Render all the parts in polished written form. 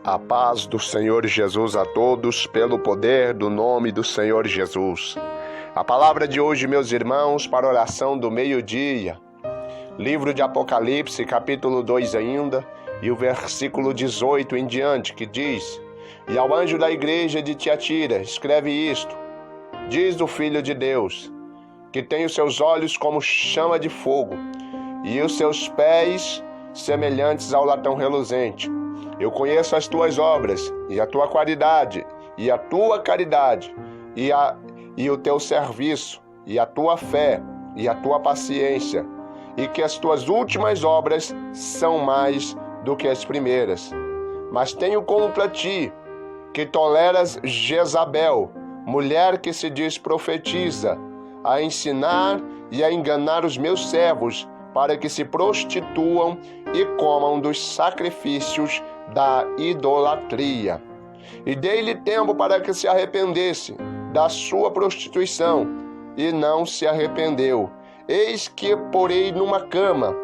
A paz do Senhor Jesus a todos, pelo poder do nome do Senhor Jesus. A palavra de hoje, meus irmãos, para a oração do meio-dia. Livro de Apocalipse, capítulo 2 ainda, e o versículo 18 em diante, que diz: E ao anjo da igreja de Tiatira, escreve isto: Diz o Filho de Deus, que tem os seus olhos como chama de fogo, e os seus pés semelhantes ao latão reluzente. Eu conheço as tuas obras, e a tua qualidade, e a tua caridade, e o teu serviço, e a tua fé, e a tua paciência, e que as tuas últimas obras são mais do que as primeiras. Mas tenho contra ti que toleras Jezabel, mulher que se diz profetiza, a ensinar e a enganar os meus servos, para que se prostituam e comam dos sacrifícios da idolatria. E dei-lhe tempo para que se arrependesse da sua prostituição, e não se arrependeu. Eis que porei numa cama,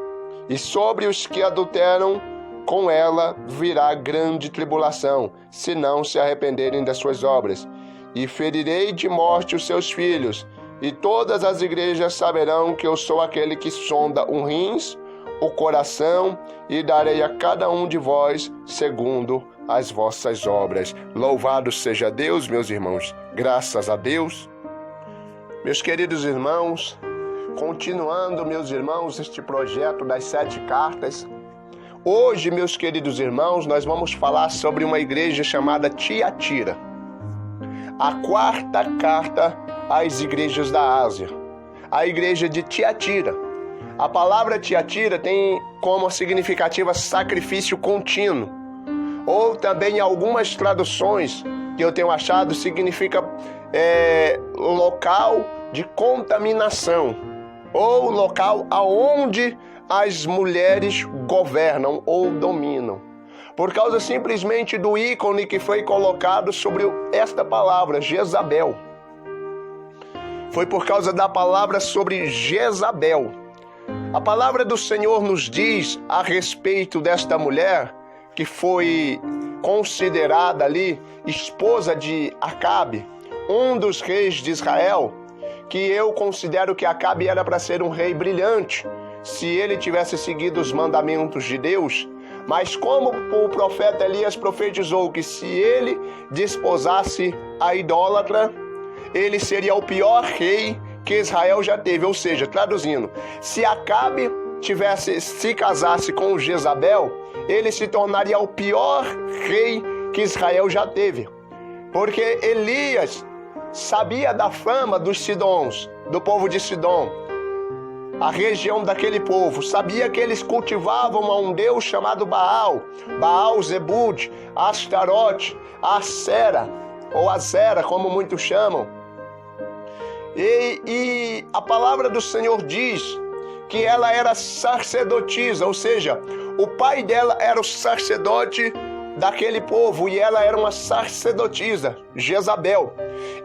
e sobre os que adulteram com ela virá grande tribulação, se não se arrependerem das suas obras. E ferirei de morte os seus filhos, e todas as igrejas saberão que eu sou aquele que sonda os rins, o coração, e darei a cada um de vós segundo as vossas obras. Louvado seja Deus, meus irmãos. Graças a Deus. Meus queridos irmãos, continuando, meus irmãos, este projeto das 7 cartas. Hoje, meus queridos irmãos, nós vamos falar sobre uma igreja chamada Tiatira. A 4ª carta às igrejas da Ásia, a igreja de Tiatira. A palavra Tiatira tem como significativa sacrifício contínuo, ou também em algumas traduções que eu tenho achado significa local de contaminação, ou local aonde as mulheres governam ou dominam, por causa simplesmente do ícone que foi colocado sobre esta palavra, Jezabel. Foi por causa da palavra sobre Jezabel. A palavra do Senhor nos diz a respeito desta mulher, que foi considerada ali esposa de Acabe, um dos reis de Israel, que eu considero que Acabe era para ser um rei brilhante, se ele tivesse seguido os mandamentos de Deus. Mas como o profeta Elias profetizou que se ele desposasse a idólatra, ele seria o pior rei que Israel já teve. Ou seja, traduzindo, se Acabe se casasse com Jezabel, ele se tornaria o pior rei que Israel já teve. Porque Elias sabia da fama dos Sidons, do povo de Sidom, a região daquele povo, sabia que eles cultivavam a um deus chamado Baal, Zebud, Astarote, Acera, ou Azera, como muitos chamam. E a palavra do Senhor diz que ela era sacerdotisa, ou seja, o pai dela era o sacerdote daquele povo e ela era uma sacerdotisa, Jezabel.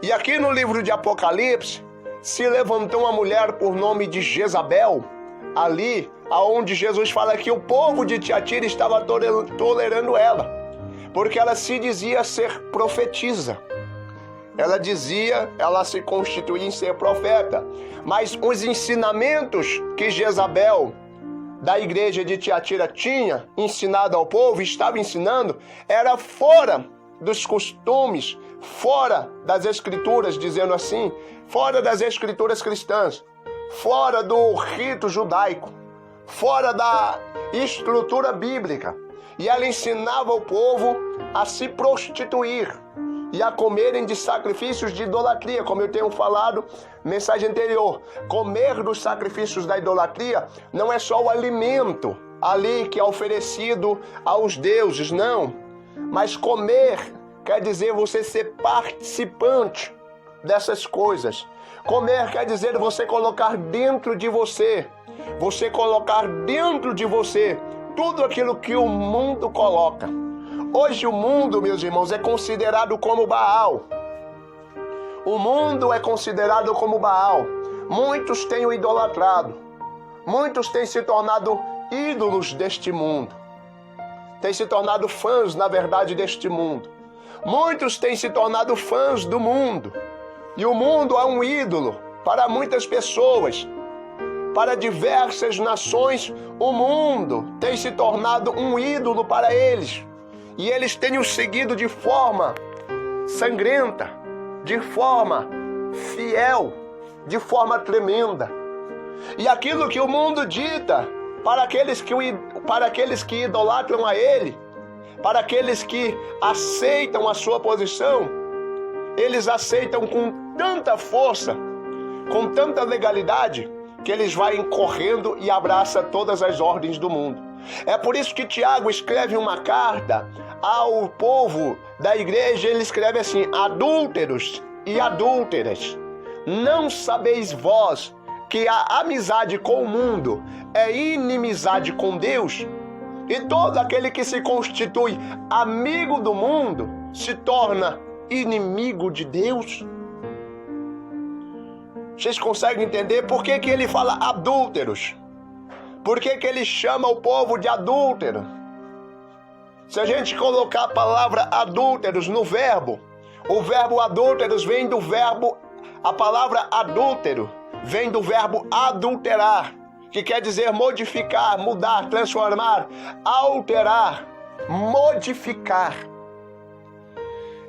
E aqui no livro de Apocalipse se levantou uma mulher por nome de Jezabel, ali aonde Jesus fala que o povo de Tiatira estava tolerando ela, porque ela se dizia ser profetisa. Ela se constituía em ser profeta, mas os ensinamentos que Jezabel, da igreja de Tiatira, tinha ensinado ao povo, estava ensinando, era fora dos costumes, fora das escrituras, dizendo assim, fora das escrituras cristãs, fora do rito judaico, fora da estrutura bíblica. E ela ensinava o povo a se prostituir e a comerem de sacrifícios de idolatria, como eu tenho falado mensagem anterior. Comer dos sacrifícios da idolatria não é só o alimento ali que é oferecido aos deuses, não. Mas comer quer dizer você ser participante dessas coisas. Comer quer dizer você colocar dentro de você, tudo aquilo que o mundo coloca. Hoje o mundo, meus irmãos, é considerado como Baal. O mundo é considerado como Baal. Muitos têm o idolatrado. Muitos têm se tornado ídolos deste mundo. têm se tornado fãs, na verdade, deste mundo. Muitos têm se tornado fãs do mundo. E o mundo é um ídolo para muitas pessoas. Para diversas nações, o mundo tem se tornado um ídolo para eles. E eles têm o seguido de forma sangrenta, de forma fiel, de forma tremenda. E aquilo que o mundo dita para aqueles que idolatram a ele, para aqueles que aceitam a sua posição, eles aceitam com tanta força, com tanta legalidade, que eles vão correndo e abraçam todas as ordens do mundo. É por isso que Tiago escreve uma carta ao povo da igreja. Ele escreve assim: adúlteros e adúlteras, não sabeis vós que a amizade com o mundo é inimizade com Deus? E todo aquele que se constitui amigo do mundo se torna inimigo de Deus? Vocês conseguem entender por que ele fala adúlteros? Por que ele chama o povo de adúltero? Se a gente colocar a palavra adúlteros no verbo, o verbo adúlteros vem do verbo, a palavra adúltero vem do verbo adulterar, que quer dizer modificar, mudar, transformar, alterar, modificar.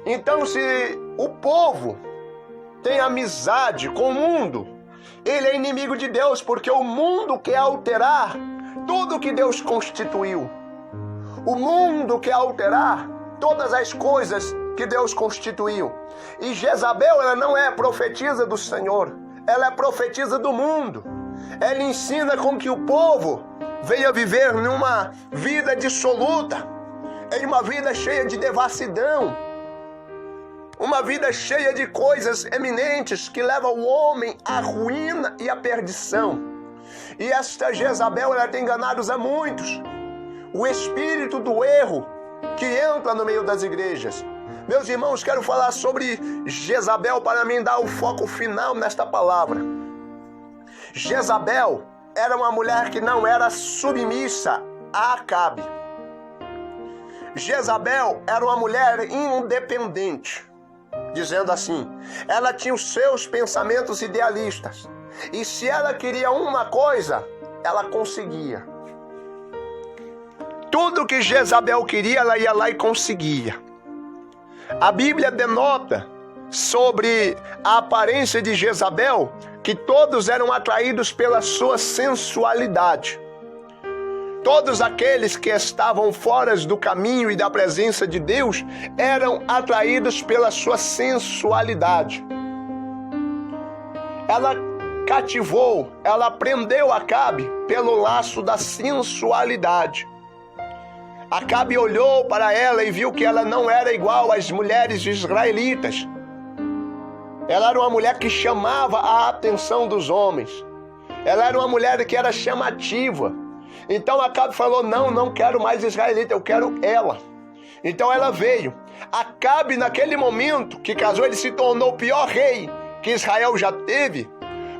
Então, se o povo tem amizade com o mundo, ele é inimigo de Deus, porque o mundo quer alterar tudo que Deus constituiu. O mundo quer alterar todas as coisas que Deus constituiu. E Jezabel, ela não é profetisa do Senhor, ela é profetisa do mundo. Ela ensina com que o povo venha viver numa vida dissoluta, em uma vida cheia de devassidão, uma vida cheia de coisas eminentes que levam o homem à ruína e à perdição. E esta Jezabel, ela tem enganado a muitos. O espírito do erro que entra no meio das igrejas. Meus irmãos, quero falar sobre Jezabel para mim dar o foco final nesta palavra. Jezabel era uma mulher que não era submissa a Acabe. Jezabel era uma mulher independente. Dizendo assim, ela tinha os seus pensamentos idealistas. E se ela queria uma coisa, ela conseguia. Tudo que Jezabel queria, ela ia lá e conseguia. A Bíblia denota sobre a aparência de Jezabel que todos eram atraídos pela sua sensualidade. Todos aqueles que estavam fora do caminho e da presença de Deus eram atraídos pela sua sensualidade. Ela cativou, ela prendeu Acabe pelo laço da sensualidade. Acabe olhou para ela e viu que ela não era igual às mulheres israelitas. Ela era uma mulher que chamava a atenção dos homens. Ela era uma mulher que era chamativa. Então Acabe falou, não quero mais israelita, eu quero ela. Então ela veio. Acabe, naquele momento que casou, ele se tornou o pior rei que Israel já teve,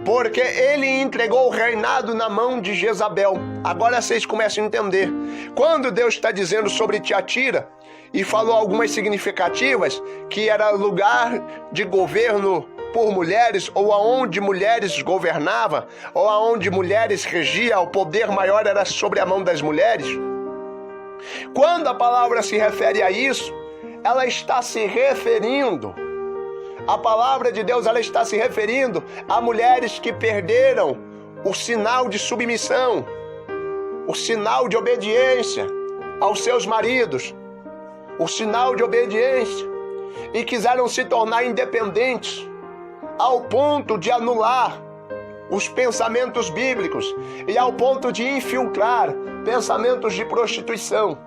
porque ele entregou o reinado na mão de Jezabel. Agora vocês começam a entender. Quando Deus está dizendo sobre Tiatira, e falou algumas significativas, que era lugar de governo por mulheres, ou aonde mulheres governavam, ou aonde mulheres regiam, o poder maior era sobre a mão das mulheres. Quando a palavra se refere a isso, ela está se referindo, a palavra de Deus, ela está se referindo a mulheres que perderam o sinal de submissão, o sinal de obediência aos seus maridos, o sinal de obediência, e quiseram se tornar independentes, ao ponto de anular os pensamentos bíblicos e ao ponto de infiltrar pensamentos de prostituição.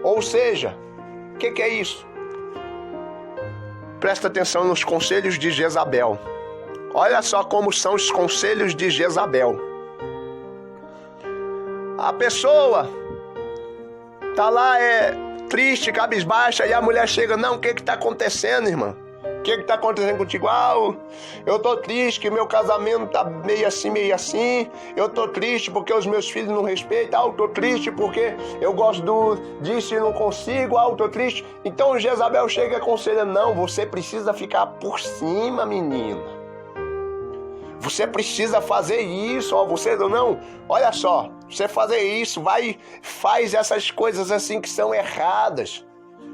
Ou seja, o que é isso? Presta atenção nos conselhos de Jezabel. Olha só como são os conselhos de Jezabel. A pessoa tá lá, triste, cabisbaixa, e a mulher chega, não, o que está acontecendo, irmã? que está acontecendo contigo? Eu tô triste que meu casamento tá meio assim. Eu tô triste porque os meus filhos não respeitam. Eu tô triste porque eu gosto disso e não consigo. Eu tô triste. Então Jezabel chega e aconselha: não, você precisa ficar por cima, menina. Você precisa fazer isso, olha só, você fazer isso, faz essas coisas assim que são erradas,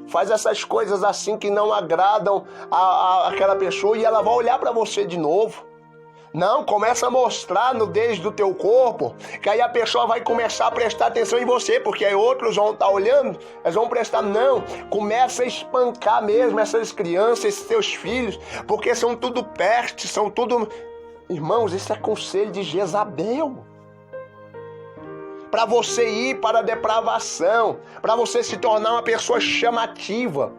faz essas coisas assim que não agradam aquela pessoa e ela vai olhar para você de novo. Não, começa a mostrar nudez do teu corpo, que aí a pessoa vai começar a prestar atenção em você, porque aí outros vão estar olhando, eles vão prestar. Não, começa a espancar mesmo essas crianças, esses teus filhos, porque são tudo pestes, são tudo... Irmãos, isso é conselho de Jezabel. Para você ir para a depravação, para você se tornar uma pessoa chamativa,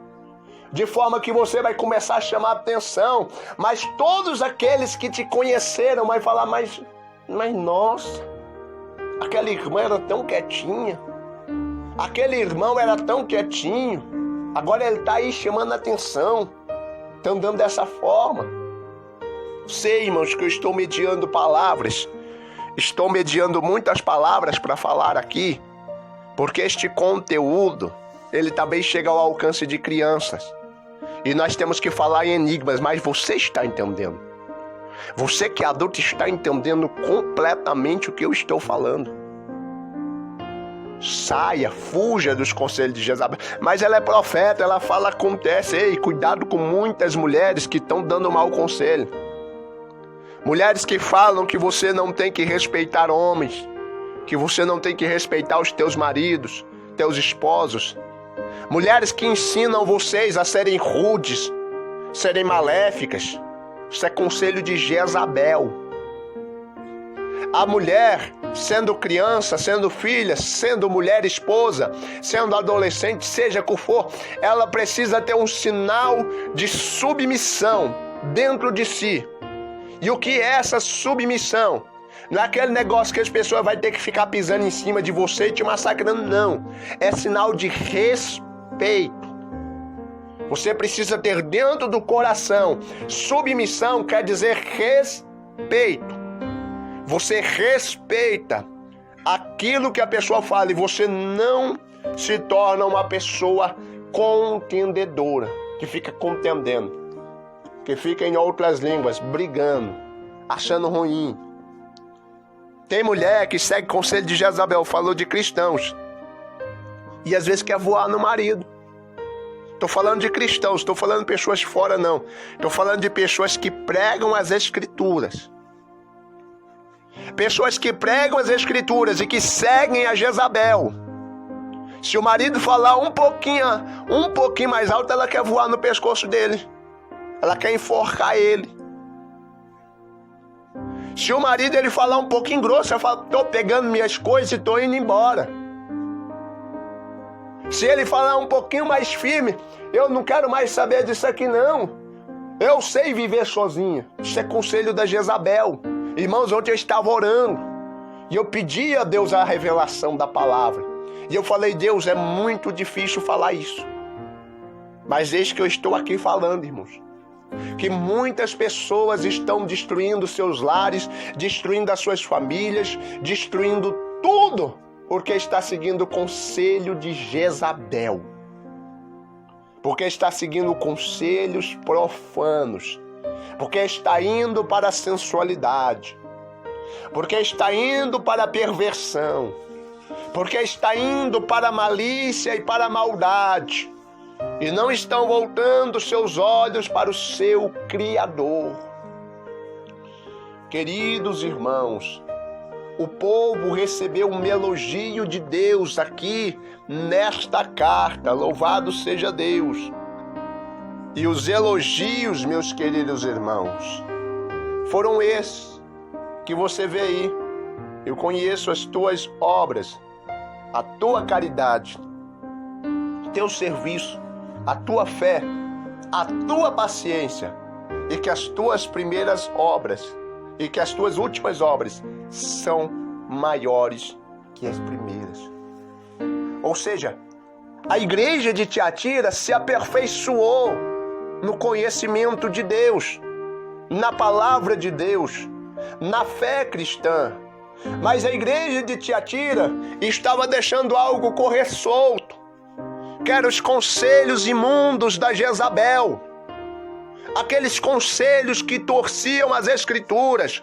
de forma que você vai começar a chamar atenção, mas todos aqueles que te conheceram vai falar: mas nossa, aquela irmã era tão quietinha, aquele irmão era tão quietinho, agora ele está aí chamando atenção, está andando dessa forma. Sei, irmãos, que eu estou mediando palavras, estou mediando muitas palavras para falar aqui, porque este conteúdo, ele também chega ao alcance de crianças, e nós temos que falar em enigmas, mas você está entendendo. Você que é adulto está entendendo completamente o que eu estou falando. Saia, fuja dos conselhos de Jezabel. Mas ela é profeta, ela fala, acontece. Ei, cuidado com muitas mulheres que estão dando mau conselho. Mulheres que falam que você não tem que respeitar homens, que você não tem que respeitar os teus maridos, teus esposos. Mulheres que ensinam vocês a serem rudes, serem maléficas. Isso é conselho de Jezabel. A mulher, sendo criança, sendo filha, sendo mulher, esposa, sendo adolescente, seja o que for, ela precisa ter um sinal de submissão dentro de si. E o que é essa submissão? Não é aquele negócio que as pessoas vão ter que ficar pisando em cima de você e te massacrando, não. É sinal de respeito. Você precisa ter dentro do coração. Submissão quer dizer respeito. Você respeita aquilo que a pessoa fala e você não se torna uma pessoa contendedora, que fica contendendo, que fica em outras línguas, brigando, achando ruim. Tem mulher que segue conselho de Jezabel, falou de cristãos, e às vezes quer voar no marido. Estou falando de cristãos, estou falando de pessoas fora não. Estou falando de pessoas que pregam as escrituras. Pessoas que pregam as escrituras e que seguem a Jezabel. Se o marido falar um pouquinho mais alto, ela quer voar no pescoço dele. Ela quer enforcar ele. Se o marido ele falar um pouquinho grosso, ela fala: estou pegando minhas coisas e estou indo embora. Se ele falar um pouquinho mais firme: eu não quero mais saber disso aqui não. Eu sei viver sozinha. Isso é conselho da Jezabel. Irmãos, ontem eu estava orando e eu pedi a Deus a revelação da palavra. E eu falei: Deus, é muito difícil falar isso. Mas eis que eu estou aqui falando, irmãos. Que muitas pessoas estão destruindo seus lares, destruindo as suas famílias, destruindo tudo, porque está seguindo o conselho de Jezabel. Porque está seguindo conselhos profanos. Porque está indo para a sensualidade. Porque está indo para a perversão. Porque está indo para a malícia e para a maldade. E não estão voltando seus olhos para o seu Criador. Queridos irmãos, o povo recebeu um elogio de Deus aqui nesta carta. Louvado seja Deus. E os elogios, meus queridos irmãos, foram esses que você vê aí. Eu conheço as tuas obras, a tua caridade, teu serviço, a tua fé, a tua paciência, e que as tuas primeiras obras e que as tuas últimas obras são maiores que as primeiras. Ou seja, a igreja de Tiatira se aperfeiçoou no conhecimento de Deus, na palavra de Deus, na fé cristã. Mas a igreja de Tiatira estava deixando algo correr solto, que eram os conselhos imundos da Jezabel, aqueles conselhos que torciam as escrituras,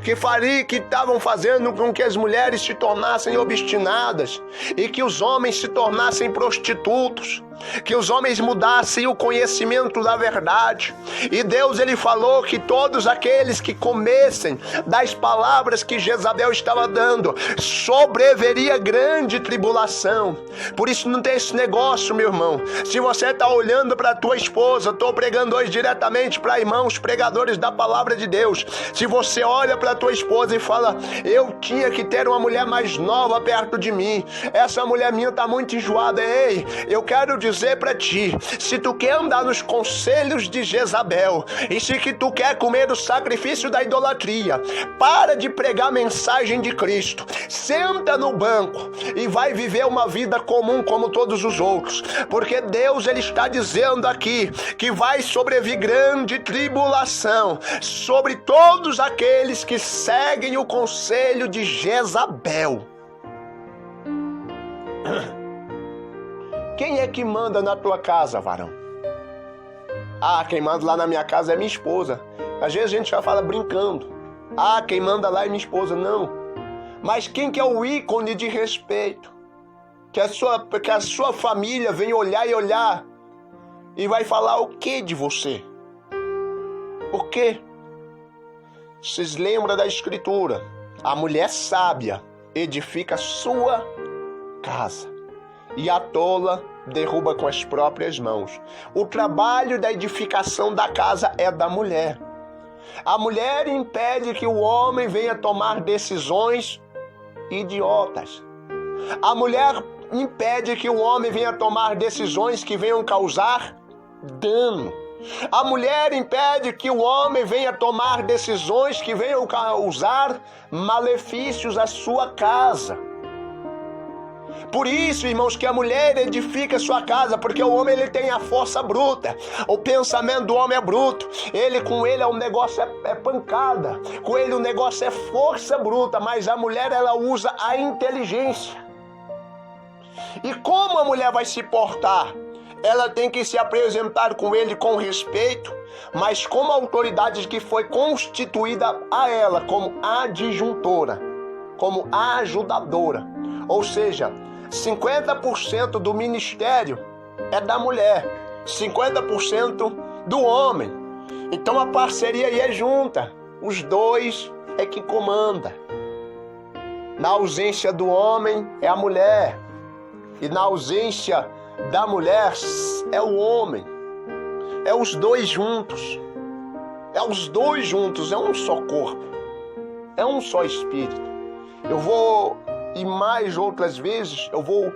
que estavam fazendo com que as mulheres se tornassem obstinadas e que os homens se tornassem prostitutos, que os homens mudassem o conhecimento da verdade. E Deus, ele falou que todos aqueles que comessem das palavras que Jezabel estava dando, sobreveria grande tribulação. Por isso não tem esse negócio, meu irmão. Se você está olhando para a tua esposa, estou pregando hoje diretamente para irmãos pregadores da palavra de Deus. Se você olha para a tua esposa e fala: eu tinha que ter uma mulher mais nova perto de mim, essa mulher minha está muito enjoada. Ei, eu quero dizer para ti, se tu quer andar nos conselhos de Jezabel e se que tu quer comer o sacrifício da idolatria, para de pregar a mensagem de Cristo, senta no banco e vai viver uma vida comum como todos os outros, porque Deus, ele está dizendo aqui que vai sobrevir grande tribulação sobre todos aqueles que seguem o conselho de Jezabel. Quem é que manda na tua casa, varão? Ah, quem manda lá na minha casa é minha esposa. Às vezes a gente já fala brincando. Ah, quem manda lá é minha esposa. Não. Mas quem que é o ícone de respeito? Que a sua família vem olhar e vai falar o que de você? O quê? Vocês lembram da escritura? A mulher sábia edifica a sua casa e a tola derruba com as próprias mãos. O trabalho da edificação da casa é da mulher. A mulher impede que o homem venha tomar decisões idiotas. A mulher impede que o homem venha tomar decisões que venham causar dano. A mulher impede que o homem venha tomar decisões que venham causar malefícios à sua casa. Por isso, irmãos, que a mulher edifica sua casa, porque o homem, ele tem a força bruta. O pensamento do homem é bruto. Com ele o negócio é pancada. Com ele o negócio é força bruta, mas a mulher, ela usa a inteligência. E como a mulher vai se portar? Ela tem que se apresentar com ele com respeito, mas como autoridade que foi constituída a ela como adjuntora, como ajudadora. Ou seja, 50% do ministério é da mulher, 50% do homem. Então a parceria aí é junta, os dois é que comanda. Na ausência do homem é a mulher, e na ausência da mulher é o homem. É os dois juntos. É os dois juntos, é um só corpo. É um só espírito. E mais outras vezes, eu vou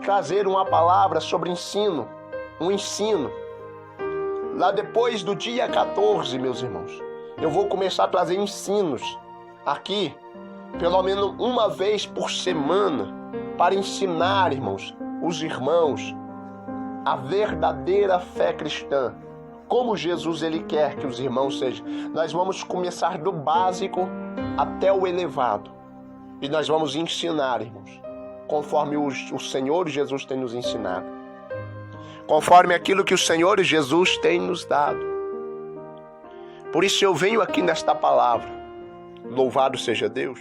trazer uma palavra sobre ensino. Um ensino. Lá depois do dia 14, meus irmãos, eu vou começar a trazer ensinos aqui, pelo menos uma vez por semana, para ensinar, irmãos, os irmãos, a verdadeira fé cristã. Como Jesus, ele quer que os irmãos sejam. Nós vamos começar do básico até o elevado. E nós vamos ensinar, irmãos, conforme o Senhor Jesus tem nos ensinado. Conforme aquilo que o Senhor Jesus tem nos dado. Por isso eu venho aqui nesta palavra, louvado seja Deus,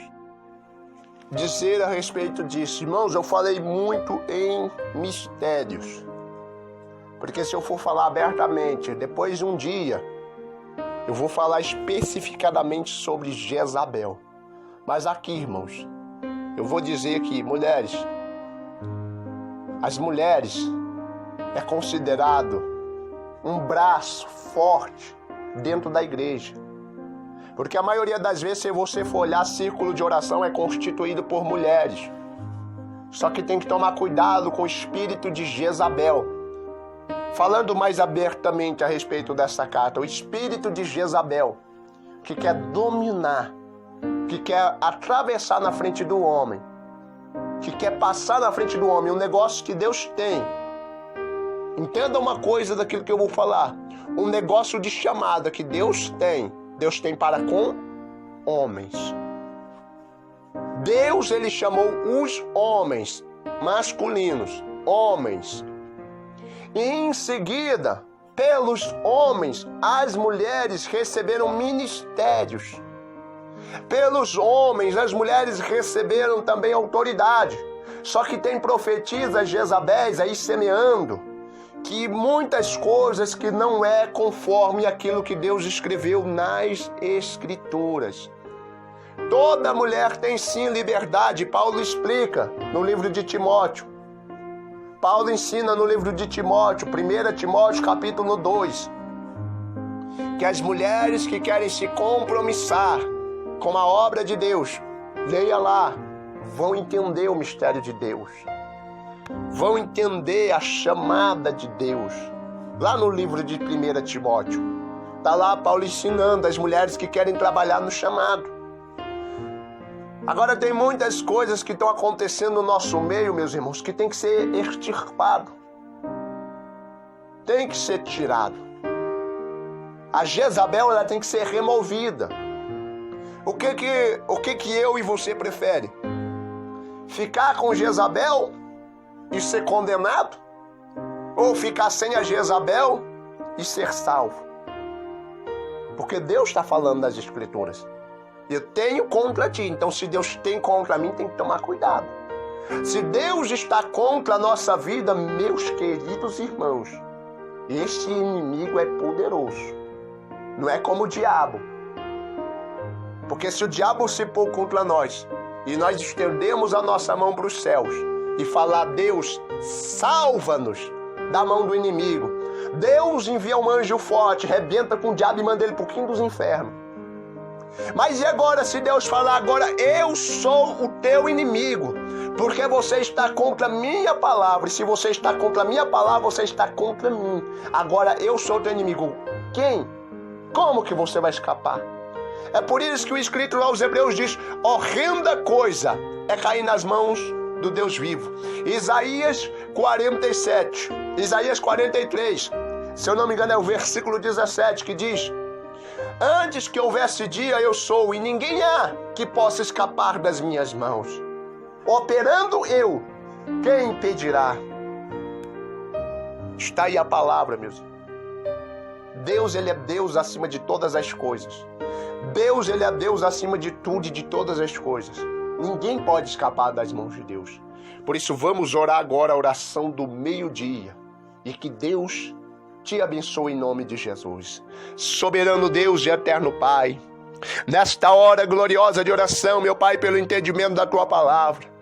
dizer a respeito disso. Irmãos, eu falei muito em mistérios. Porque se eu for falar abertamente, depois de um dia, eu vou falar especificadamente sobre Jezabel. Mas aqui, irmãos, eu vou dizer que, mulheres, as mulheres é considerado um braço forte dentro da igreja. Porque a maioria das vezes, se você for olhar, círculo de oração é constituído por mulheres. Só que tem que tomar cuidado com o espírito de Jezabel. Falando mais abertamente a respeito dessa carta, o espírito de Jezabel, que quer dominar, que quer atravessar na frente do homem, que quer passar na frente do homem, um negócio que Deus tem. Entenda uma coisa daquilo que eu vou falar. um negócio de chamada que Deus tem para com homens. Deus, ele chamou os homens masculinos, homens. E em seguida, pelos homens, as mulheres receberam ministérios. Pelos homens, as mulheres receberam também autoridade. Só que tem profetisas Jezabéis aí semeando que muitas coisas que não é conforme aquilo que Deus escreveu nas Escrituras. Toda mulher tem sim liberdade. Paulo explica no livro de Timóteo. Paulo ensina no livro de Timóteo, 1 Timóteo capítulo 2, que as mulheres que querem se compromissar com a obra de Deus, leia lá, vão entender o mistério de Deus. Vão entender a chamada de Deus. Lá no livro de 1 Timóteo, está lá Paulo ensinando as mulheres que querem trabalhar no chamado. Agora tem muitas coisas que estão acontecendo no nosso meio, meus irmãos, que tem que ser extirpado. Tem que ser tirado. A Jezabel, ela tem que ser removida. O que eu e você prefere? Ficar com Jezabel e ser condenado? Ou ficar sem a Jezabel e ser salvo? Porque Deus está falando nas Escrituras. Eu tenho contra ti. Então, se Deus tem contra mim, tem que tomar cuidado. Se Deus está contra a nossa vida, meus queridos irmãos, este inimigo é poderoso. Não é como o diabo. Porque se o diabo se pôr contra nós e nós estendemos a nossa mão para os céus e falar, Deus, salva-nos da mão do inimigo. Deus envia um anjo forte, rebenta com o diabo e manda ele para o quinto dos infernos. Mas e agora, se Deus falar agora, eu sou o teu inimigo, porque você está contra a minha palavra, e se você está contra a minha palavra, você está contra mim. Agora eu sou o teu inimigo. Quem? Como que você vai escapar? É por isso que o escrito lá aos Hebreus diz, horrenda coisa é cair nas mãos do Deus vivo. Isaías 47, Isaías 43, se eu não me engano é o versículo 17, que diz, antes que houvesse dia eu sou, e ninguém há que possa escapar das minhas mãos. Operando eu, quem impedirá? Está aí a palavra, meus irmãos. Deus, ele é Deus acima de todas as coisas. Deus, ele é Deus acima de tudo e de todas as coisas. Ninguém pode escapar das mãos de Deus. Por isso vamos orar agora a oração do meio-dia. E que Deus te abençoe em nome de Jesus. Soberano Deus e eterno Pai, nesta hora gloriosa de oração, meu Pai, pelo entendimento da Tua palavra,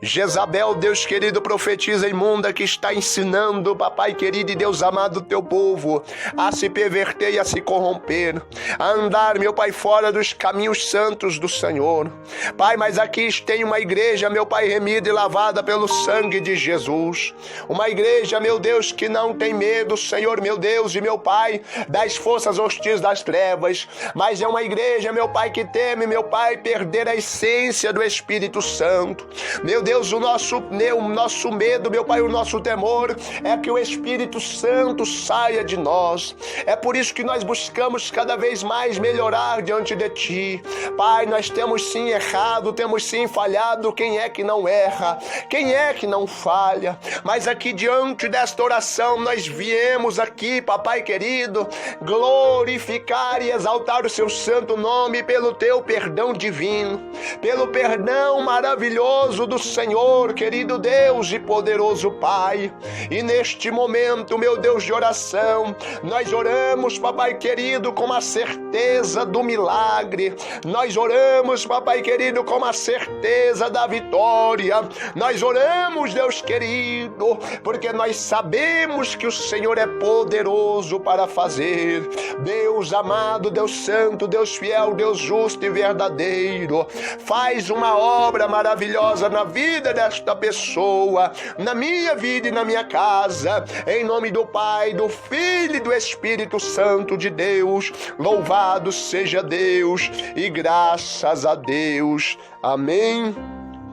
Jezabel, Deus querido, profetiza imunda que está ensinando, papai querido e Deus amado, o teu povo a se perverter e a se corromper, a andar, meu Pai, fora dos caminhos santos do Senhor. Pai, mas aqui tem uma igreja, meu Pai, remida e lavada pelo sangue de Jesus. Uma igreja, meu Deus, que não tem medo, Senhor, meu Deus e meu Pai, das forças hostis das trevas, mas é uma igreja, meu Pai, que teme, meu Pai, perder a essência do Espírito Santo. Meu Deus, o nosso medo, meu Pai, o nosso temor é que o Espírito Santo saia de nós. É por isso que nós buscamos cada vez mais melhorar diante de Ti. Pai, nós temos sim errado, temos sim falhado. Quem é que não erra? Quem é que não falha? Mas aqui diante desta oração nós viemos aqui, papai querido, glorificar e exaltar o Seu santo nome pelo Teu perdão divino, pelo perdão maravilhoso do Senhor, querido Deus e poderoso Pai. E neste momento, meu Deus de oração, nós oramos, papai querido, com a certeza do milagre. Nós oramos, papai querido, com a certeza da vitória. Nós oramos, Deus querido, porque nós sabemos que o Senhor é poderoso para fazer. Deus amado, Deus santo, Deus fiel, Deus justo e verdadeiro, faz uma obra maravilhosa na vida desta pessoa, na minha vida e na minha casa, em nome do Pai, do Filho e do Espírito Santo de Deus. Louvado seja Deus e graças a Deus. Amém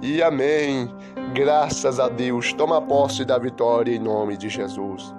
e amém. Graças a Deus. Toma posse da vitória em nome de Jesus.